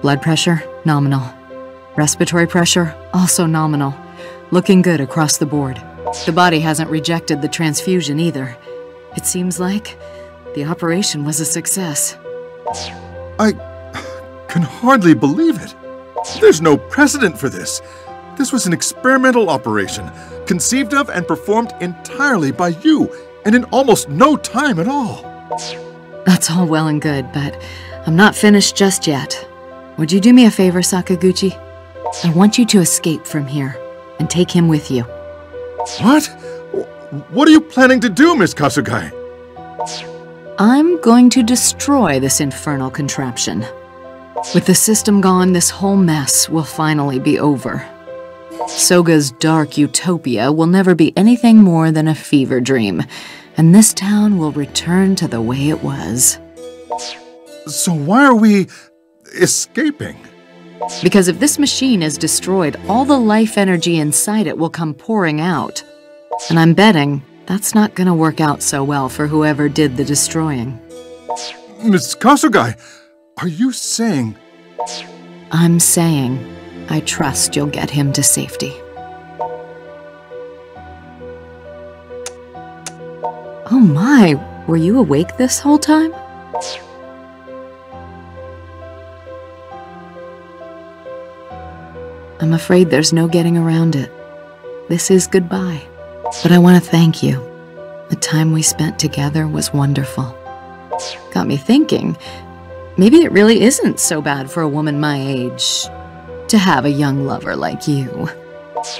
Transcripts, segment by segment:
Blood pressure, nominal. Respiratory pressure, also nominal. Looking good across the board. The body hasn't rejected the transfusion either. It seems like the operation was a success. I can hardly believe it. There's no precedent for this. This was an experimental operation, conceived of and performed entirely by you, and in almost no time at all. That's all well and good, but I'm not finished just yet. Would you do me a favor, Sakaguchi? I want you to escape from here, and take him with you. What? What are you planning to do, Miss Kasugai? I'm going to destroy this infernal contraption. With the system gone, this whole mess will finally be over. Soga's dark utopia will never be anything more than a fever dream, and this town will return to the way it was. So why are we escaping? Because if this machine is destroyed, all the life energy inside it will come pouring out. And I'm betting that's not gonna work out so well for whoever did the destroying. Miss Kasugai, are you saying... I'm saying I trust you'll get him to safety. Oh my, were you awake this whole time? I'm afraid there's no getting around it. This is goodbye. But I want to thank you. The time we spent together was wonderful. Got me thinking, maybe it really isn't so bad for a woman my age to have a young lover like you.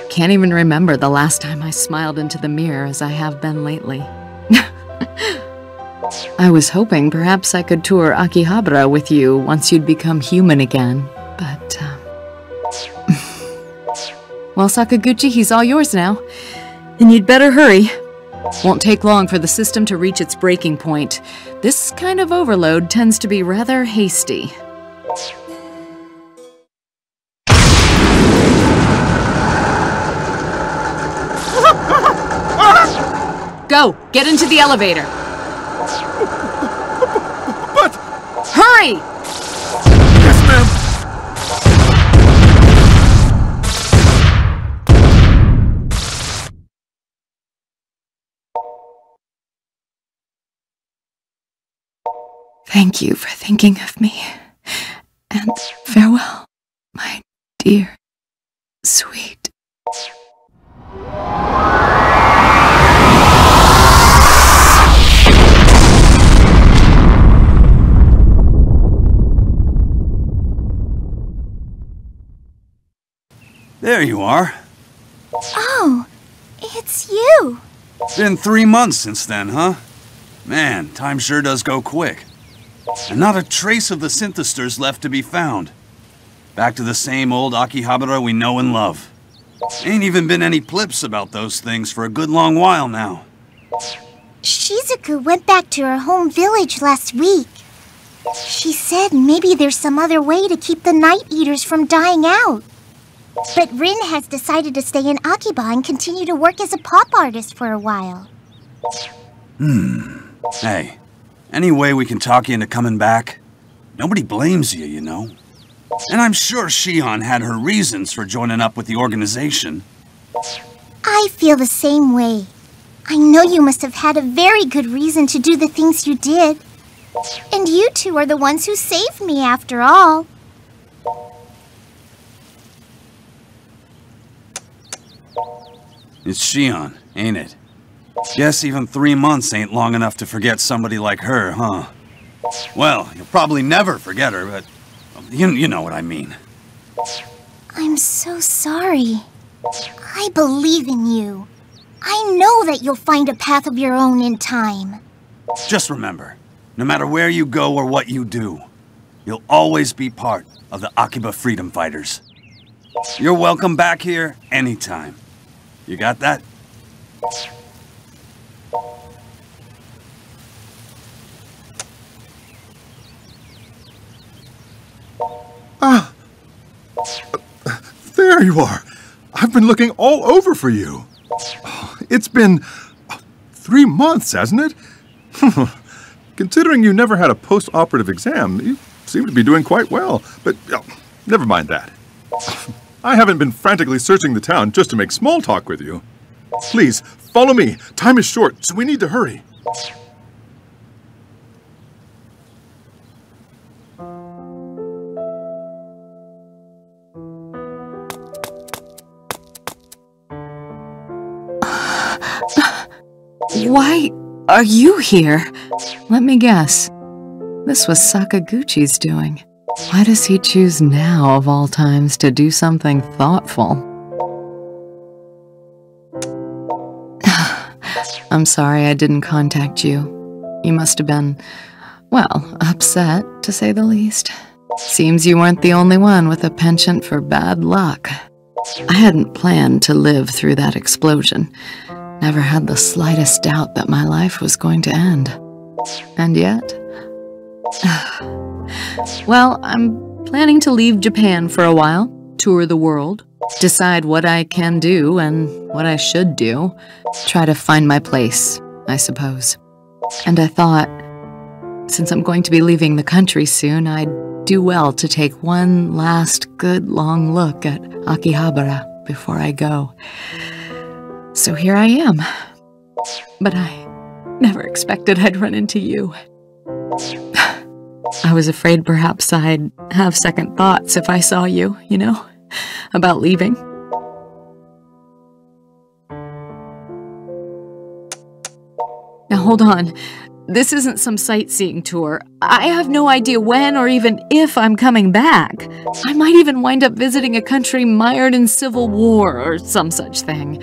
Can't even remember the last time I smiled into the mirror as I have been lately. I was hoping perhaps I could tour Akihabara with you once you'd become human again, but... Well, Sakaguchi, he's all yours now. And you'd better hurry. Won't take long for the system to reach its breaking point. This kind of overload tends to be rather hasty. Go! Get into the elevator! But... Hurry! Yes, ma'am! Thank you for thinking of me, and farewell, my dear, sweet. There you are. Oh, it's you. Been 3 months since then, huh? Man, time sure does go quick. And not a trace of the synthesters left to be found. Back to the same old Akihabara we know and love. Ain't even been any plips about those things for a good long while now. Shizuku went back to her home village last week. She said maybe there's some other way to keep the Night Eaters from dying out. But Rin has decided to stay in Akiba and continue to work as a pop artist for a while. Hey, any way we can talk you into coming back? Nobody blames you, you know. And I'm sure Shion had her reasons for joining up with the organization. I feel the same way. I know you must have had a very good reason to do the things you did. And you two are the ones who saved me after all. It's Shion, ain't it? Guess even 3 months ain't long enough to forget somebody like her, huh? Well, you'll probably never forget her, but you know what I mean. I'm so sorry. I believe in you. I know that you'll find a path of your own in time. Just remember, no matter where you go or what you do, you'll always be part of the Akiba Freedom Fighters. You're welcome back here anytime. You got that? Ah! There you are! I've been looking all over for you. It's been 3 months, hasn't it? Considering you never had a post-operative exam, you seem to be doing quite well, but never mind that. I haven't been frantically searching the town just to make small talk with you. Please, follow me. Time is short, so we need to hurry. Why are you here? Let me guess. This was Sakaguchi's doing. Why does he choose now, of all times, to do something thoughtful? I'm sorry I didn't contact you. You must have been, well, upset, to say the least. Seems you weren't the only one with a penchant for bad luck. I hadn't planned to live through that explosion. Never had the slightest doubt that my life was going to end. And yet... Well, I'm planning to leave Japan for a while, tour the world, decide what I can do and what I should do, try to find my place, I suppose. And I thought, since I'm going to be leaving the country soon, I'd do well to take one last good long look at Akihabara before I go. So here I am. But I never expected I'd run into you. I was afraid perhaps I'd have second thoughts if I saw you, you know, about leaving. Now hold on. This isn't some sightseeing tour. I have no idea when or even if I'm coming back. I might even wind up visiting a country mired in civil war or some such thing.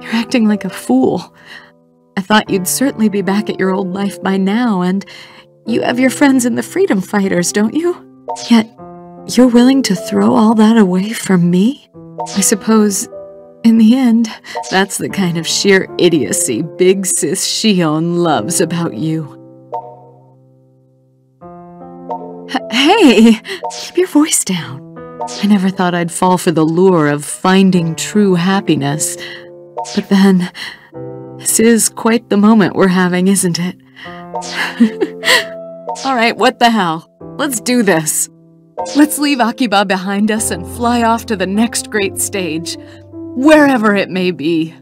You're acting like a fool. I thought you'd certainly be back at your old life by now, and you have your friends in the freedom fighters, don't you? Yet, you're willing to throw all that away for me? I suppose, in the end, that's the kind of sheer idiocy Big Sis Shion loves about you. Hey! Keep your voice down. I never thought I'd fall for the lure of finding true happiness. But then, this is quite the moment we're having, isn't it? Alright, what the hell? Let's do this. Let's leave Akiba behind us and fly off to the next great stage, wherever it may be.